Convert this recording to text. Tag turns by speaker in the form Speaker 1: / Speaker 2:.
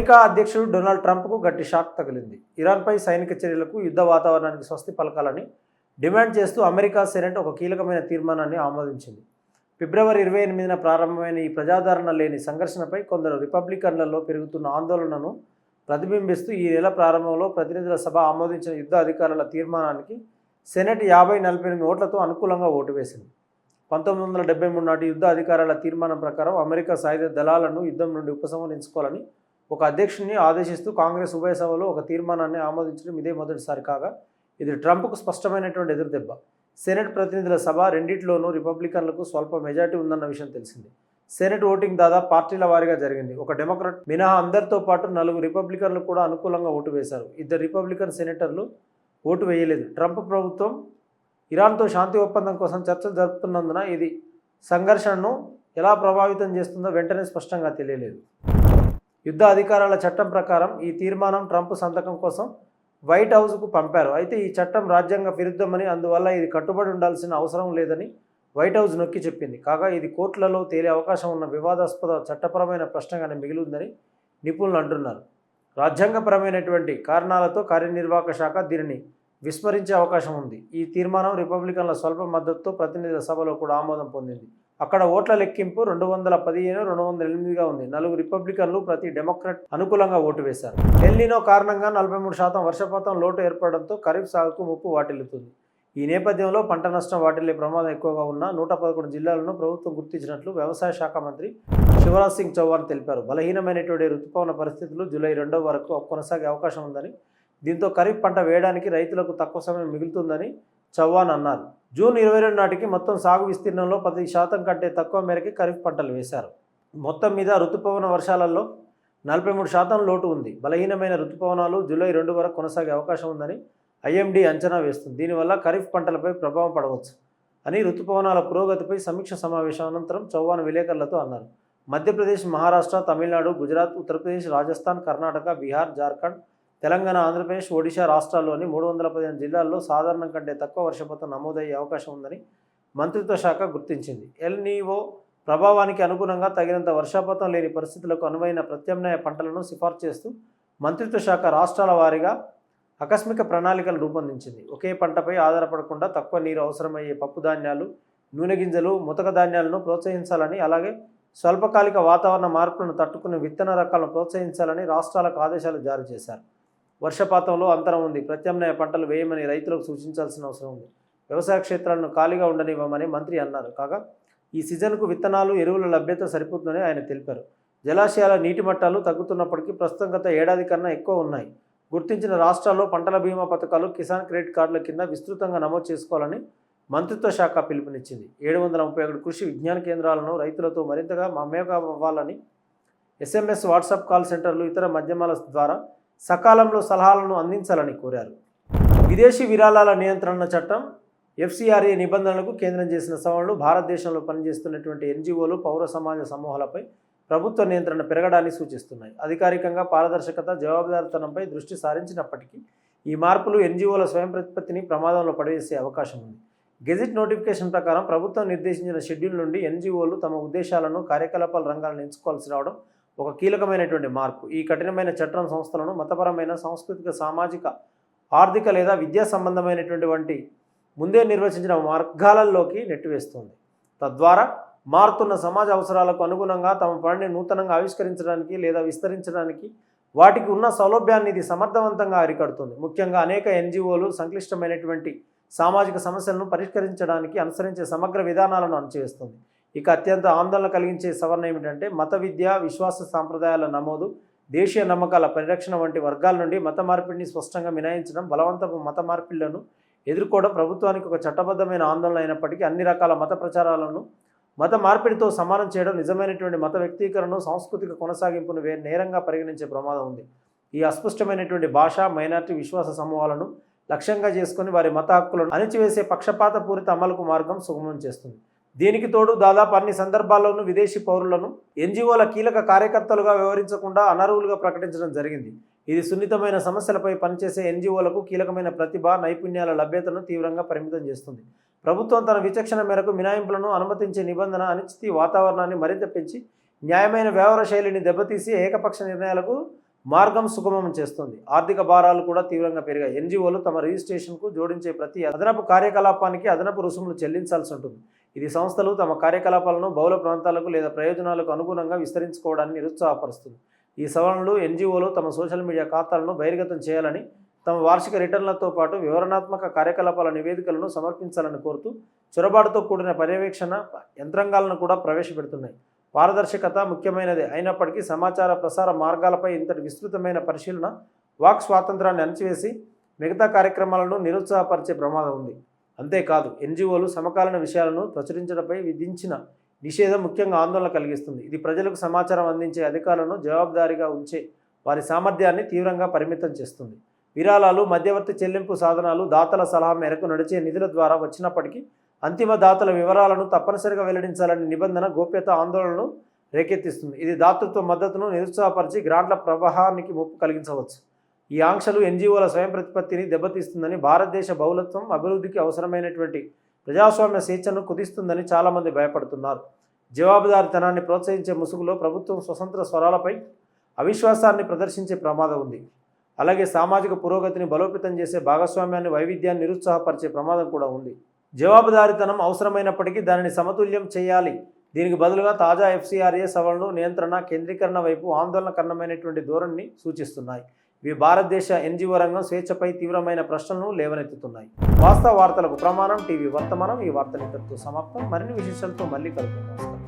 Speaker 1: America అధ్యక్షుడు Donald ట్రంప్కు గట్టి shock తగిలింది. ఇరాన్పై సైనిక చర్యలకు యుద్ధ వాతావరణానికి స్వస్తి పలకాలని డిమాండ్ చేస్తూ అమెరికా సెనెట్ ఒక కీలకమైన తీర్మానాన్ని ఆమోదించింది. ఫిబ్రవరి 28న ప్రారంభమైన ఈ ప్రజాదరణ లేని సంఘర్షణపై కొందరు రిపబ్లికన్లలో పెరుగుతున్న ఆందోళనను ప్రతిబింబిస్తూ ఈ నెల ప్రారంభంలో ప్రతినిధుల సభ ఆమోదించిన యుద్ధ అధికారుల తీర్మానానికి సెనెట్ 50-48 ఓట్లతో అనుకూలంగా ఓటు వేసింది. 1973 నాటి యుద్ధ అధికారాల తీర్మానం ప్రకారం అమెరికా సాయుధ దళాలను యుద్ధం నుండి ఉపసంహరించుకోవాలని ఒక అధ్యక్షుడిని ఆదేశిస్తూ కాంగ్రెస్ ఉభయ సభలో ఒక తీర్మానాన్ని ఆమోదించడం ఇదే మొదటిసారి కాగా ఇది ట్రంప్కు స్పష్టమైనటువంటి ఎదురుదెబ్బ. సెనెట్ ప్రతినిధుల సభ రెండింటిలోనూ రిపబ్లికన్లకు స్వల్ప మెజార్టీ ఉందన్న విషయం తెలిసింది. సెనెట్ ఓటింగ్ దాదాపు పార్టీల వారీగా జరిగింది. ఒక డెమోక్రాట్ మినహా అందరితో పాటు 4 రిపబ్లికన్లు కూడా అనుకూలంగా ఓటు వేశారు. 2 రిపబ్లికన్ సెనేటర్లు ఓటు వేయలేదు. ట్రంప్ ప్రభుత్వం ఇరాన్తో శాంతి ఒప్పందం కోసం చర్చలు జరుపుతున్నందున ఇది సంఘర్షణను ఎలా ప్రభావితం చేస్తుందో వెంటనే స్పష్టంగా తెలియలేదు. యుద్ధ అధికారాల చట్టం ప్రకారం ఈ తీర్మానం ట్రంప్ సంతకం కోసం వైట్ హౌస్కు పంపారు. అయితే ఈ చట్టం రాజ్యాంగ విరుద్ధమని, అందువల్ల ఇది కట్టుబడి ఉండాల్సిన అవసరం లేదని వైట్ హౌస్ నొక్కి చెప్పింది. కాగా ఇది కోర్టులలో తేలే అవకాశం ఉన్న వివాదాస్పద చట్టపరమైన ప్రశ్నగానే మిగిలిందని నిపుణులు అంటున్నారు. రాజ్యాంగపరమైనటువంటి కారణాలతో కార్యనిర్వాహక శాఖ దీనిని విస్మరించే అవకాశం ఉంది. ఈ తీర్మానం రిపబ్లికన్ల స్వల్ప మద్దతుతో ప్రతినిధుల సభలో కూడా ఆమోదం పొందింది. అక్కడ ఓట్ల లెక్కింపు 215-208గా ఉంది. 4 రిపబ్లికన్లు, ప్రతి డెమోక్రాట్ అనుకూలంగా ఓటు వేశారు. ఎల్నినో కారణంగా 43% వర్షపాతం లోటు ఏర్పడడంతో ఖరీఫ్ సాగుకు ముప్పు వాటిల్లుతుంది. ఈ నేపథ్యంలో పంట నష్టం వాటిల్లే ప్రమాదం ఎక్కువగా ఉన్న 111 జిల్లాలను ప్రభుత్వం గుర్తించినట్లు వ్యవసాయ శాఖ మంత్రి శివరాజ్ సింగ్ చౌహాన్ తెలిపారు. బలహీనమైనటువంటి రుతుపవన పరిస్థితులు జూలై 2 వరకు కొనసాగే అవకాశం ఉందని, దీంతో ఖరీఫ్ పంట వేయడానికి రైతులకు తక్కువ సమయం మిగులుతుందని చౌహాన్ అన్నారు. జూన్ 22 నాటికి మొత్తం సాగు విస్తీర్ణంలో 10% కంటే తక్కువ మేరకి ఖరీఫ్ పంటలు వేశారు. మొత్తం మీద రుతుపవన వర్షాలలో 43% లోటు ఉంది. బలహీనమైన రుతుపవనాలు జూలై 2 వరకు కొనసాగే అవకాశం ఉందని ఐఎండీ అంచనా వేస్తుంది. దీనివల్ల ఖరీఫ్ పంటలపై ప్రభావం పడవచ్చు అని రుతుపవనాల పురోగతిపై సమీక్ష సమావేశం అనంతరం చౌహాన్ విలేకరులతో అన్నారు. మధ్యప్రదేశ్, మహారాష్ట్ర, తమిళనాడు, గుజరాత్, ఉత్తరప్రదేశ్, రాజస్థాన్, కర్ణాటక, బీహార్, జార్ఖండ్, తెలంగాణ, ఆంధ్రప్రదేశ్, ఒడిశా రాష్ట్రాల్లోని 315 జిల్లాల్లో సాధారణం కంటే తక్కువ వర్షపాతం నమోదయ్యే అవకాశం ఉందని మంత్రిత్వ శాఖ గుర్తించింది. ఎల్-నీవో ప్రభావానికి అనుగుణంగా తగినంత వర్షపాతం లేని పరిస్థితులకు అనువైన ప్రత్యామ్నాయ పంటలను సిఫార్సు చేస్తూ మంత్రిత్వ శాఖ రాష్ట్రాల వారీగా ఆకస్మిక ప్రణాళికలు రూపొందించింది. ఒకే పంటపై ఆధారపడకుండా తక్కువ నీరు అవసరమయ్యే పప్పు ధాన్యాలు, నూనె గింజలు, ముతక ధాన్యాలను ప్రోత్సహించాలని, అలాగే స్వల్పకాలిక వాతావరణ మార్పులను తట్టుకునే విత్తన రకాలను ప్రోత్సహించాలని రాష్ట్రాలకు ఆదేశాలు జారీ చేశారు. వర్షపాతంలో అంతరం ఉంది. ప్రత్యామ్నాయ పంటలు వేయమని రైతులకు సూచించాల్సిన అవసరం ఉంది. వ్యవసాయ క్షేత్రాలను ఖాళీగా ఉండనివ్వమని మంత్రి అన్నారు. కాగా ఈ సీజన్కు విత్తనాలు, ఎరువుల లభ్యత సరిపోతుందని ఆయన తెలిపారు. జలాశయాల నీటి మట్టాలు తగ్గుతున్నప్పటికీ ప్రస్తుతం గత ఏడాది కన్నా ఎక్కువ ఉన్నాయి. గుర్తించిన రాష్ట్రాల్లో పంటల బీమా పథకాలు, కిసాన్ క్రెడిట్ కార్డుల కింద విస్తృతంగా నమోదు చేసుకోవాలని మంత్రిత్వ శాఖ పిలుపునిచ్చింది. 731 కృషి విజ్ఞాన కేంద్రాలను రైతులతో మరింతగా మమేకమవ్వాలని, SMS, వాట్సాప్ కాల్ సెంటర్లు, ఇతర మాధ్యమాల ద్వారా సకాలంలో సలహాలను అందించాలని కోరారు. విదేశీ విరాళాల నియంత్రణ చట్టం FCRA నిబంధనలకు కేంద్రం చేసిన సవరణలు భారతదేశంలో పనిచేస్తున్నటువంటి NGOలు, పౌర సమాజ సమూహాలపై ప్రభుత్వ నియంత్రణ పెరగడాన్ని సూచిస్తున్నాయి. అధికారికంగా పారదర్శకత, జవాబుదారీతనంపై దృష్టి సారించినప్పటికీ ఈ మార్పులు NGOల స్వయం ప్రతిపత్తిని ప్రమాదంలో పడవేసే అవకాశం ఉంది. గెజిట్ నోటిఫికేషన్ ప్రకారం ప్రభుత్వం నిర్దేశించిన షెడ్యూల్ నుండి NGOలు తమ ఉద్దేశాలను, కార్యకలాపాల రంగాలను ఎంచుకోవాల్సి రావడం ఒక కీలకమైనటువంటి మార్పు. ఈ కఠినమైన చట్టం సంస్థలను మతపరమైన, సాంస్కృతిక, సామాజిక, ఆర్థిక లేదా విద్యా సంబంధమైనటువంటి వంటి ముందే నిర్వచించిన మార్గాలలోకి నెట్టివేస్తుంది. తద్వారా మారుతున్న సమాజ అవసరాలకు అనుగుణంగా తమ పనిని నూతనంగా ఆవిష్కరించడానికి లేదా విస్తరించడానికి వాటికి ఉన్న సౌలభ్యాన్ని ఇది సమర్థవంతంగా అరికడుతుంది. ముఖ్యంగా అనేక NGOలు సంక్లిష్టమైనటువంటి సామాజిక సమస్యలను పరిష్కరించడానికి అనుసరించే సమగ్ర విధానాలను అణచివేస్తుంది. ఇక అత్యంత ఆందోళన కలిగించే సవరణ ఏమిటంటే మత విద్య, విశ్వాస సాంప్రదాయాల నమోదు, దేశీయ నమ్మకాల పరిరక్షణ వంటి వర్గాల నుండి మత మార్పిడిని స్పష్టంగా మినహాయించడం. బలవంతపు మత మార్పిళ్లను ఎదుర్కోవడం ప్రభుత్వానికి ఒక చట్టబద్ధమైన ఆందోళన అయినప్పటికీ అన్ని రకాల మత ప్రచారాలను మత మార్పిడితో సమానం చేయడం నిజమైనటువంటి మత వ్యక్తీకరణను, సాంస్కృతిక కొనసాగింపును నేరంగా పరిగణించే ప్రమాదం ఉంది. ఈ అస్పష్టమైనటువంటి భాష, మైనారిటీ, విశ్వాస సమూహాలను లక్ష్యంగా చేసుకుని వారి మత హక్కులను అణిచివేసే పక్షపాత పూరిత అమలుకు మార్గం సుగమం చేస్తుంది. దీనికి తోడు దాదాపు అన్ని సందర్భాల్లోనూ విదేశీ పౌరులను NGOల కీలక కార్యకర్తలుగా వ్యవహరించకుండా అనర్హులుగా ప్రకటించడం జరిగింది. ఇది సున్నితమైన సమస్యలపై పనిచేసే NGOలకు కీలకమైన ప్రతిభ, నైపుణ్యాల లభ్యతను తీవ్రంగా పరిమితం చేస్తుంది. ప్రభుత్వం తన విచక్షణ మేరకు మినహాయింపులను అనుమతించే నిబంధన అనిశ్చితి వాతావరణాన్ని మరింత పెంచి న్యాయమైన వ్యవహార శైలిని దెబ్బతీసి ఏకపక్ష నిర్ణయాలకు మార్గం సుగమం చేస్తుంది. ఆర్థిక భారాలు కూడా తీవ్రంగా పెరిగాయి. ఎన్జిఓలు తమ రిజిస్ట్రేషన్కు జోడించే ప్రతి అదనపు కార్యకలాపానికి అదనపు రుసుములు చెల్లించాల్సి ఉంటుంది. ఇది సంస్థలు తమ కార్యకలాపాలను బహుళ ప్రాంతాలకు లేదా ప్రయోజనాలకు అనుగుణంగా విస్తరించుకోవడాన్ని నిరుత్సాహపరుస్తుంది. ఈ సవరణలు ఎన్జిఓలు తమ సోషల్ మీడియా ఖాతాలను బహిర్గతం చేయాలని, తమ వార్షిక రిటర్న్లతో పాటు వివరణాత్మక కార్యకలాపాల నివేదికలను సమర్పించాలని కోరుతూ చొరబాటుతో కూడిన పర్యవేక్షణ యంత్రాంగాలను కూడా ప్రవేశపెడుతున్నాయి. పారదర్శకత ముఖ్యమైనదే అయినప్పటికీ సమాచార ప్రసార మార్గాలపై ఇంతటి విస్తృతమైన పరిశీలన వాక్ స్వాతంత్రాన్ని అణచివేసి మిగతా కార్యక్రమాలను నిరుత్సాహపరిచే ప్రమాదం ఉంది. అంతేకాదు, ఎన్జిఓలు సమకాలీన విషయాలను ప్రచురించడంపై విధించిన నిషేధం ముఖ్యంగా ఆందోళన కలిగిస్తుంది. ఇది ప్రజలకు సమాచారం అందించే అధికారులను జవాబుదారీగా ఉంచే వారి సామర్థ్యాన్ని తీవ్రంగా పరిమితం చేస్తుంది. విరాళాలు, మధ్యవర్తి చెల్లింపు సాధనాలు దాతల సలహా మేరకు నడిచే నిధుల ద్వారా వచ్చినప్పటికీ అంతిమ దాతల వివరాలను తప్పనిసరిగా వెల్లడించాలనే నిబంధన గోప్యత ఆందోళనను రేకెత్తిస్తుంది. ఇది దాతృత్వ మద్దతును నిరుత్సాహపరిచి గ్రాంట్ల ప్రవాహానికి ముప్పు కలిగించవచ్చు. ఈ ఆంక్షలు ఎన్జిఓల స్వయం ప్రతిపత్తిని దెబ్బతీస్తుందని, భారతదేశ బహుళత్వం అభివృద్ధికి అవసరమైనటువంటి ప్రజాస్వామ్య స్వేచ్ఛను కుదిస్తుందని చాలామంది భయపడుతున్నారు. జవాబుదారీతనాన్ని ప్రోత్సహించే ముసుగులో ప్రభుత్వం స్వతంత్ర స్వరాలపై అవిశ్వాసాన్ని ప్రదర్శించే ప్రమాదం ఉంది. అలాగే సామాజిక పురోగతిని బలోపేతం చేసే భాగస్వామ్యాన్ని, వైవిధ్యాన్ని నిరుత్సాహపరిచే ప్రమాదం కూడా ఉంది. జవాబుదారీతనం అవసరమైనప్పటికీ దానిని సమతుల్యం చేయాలి. దీనికి బదులుగా తాజా ఎఫ్సిఆర్ఏ సవరణలు నియంత్రణ, కేంద్రీకరణ వైపు ఆందోళనకరమైనటువంటి ధోరణిని సూచిస్తున్నాయి. ఇవి భారతదేశ ఎన్జిఓ రంగం స్వేచ్ఛపై తీవ్రమైన ప్రశ్నలను లేవనెత్తుతున్నాయి. వాస్తవ వార్తలకు ప్రమాణం టీవీ వర్తమానం. ఈ వార్తలు ఇంతటితో సమాప్తం. మరిన్ని విశేషాలతో మళ్ళీ కలుద్దాం.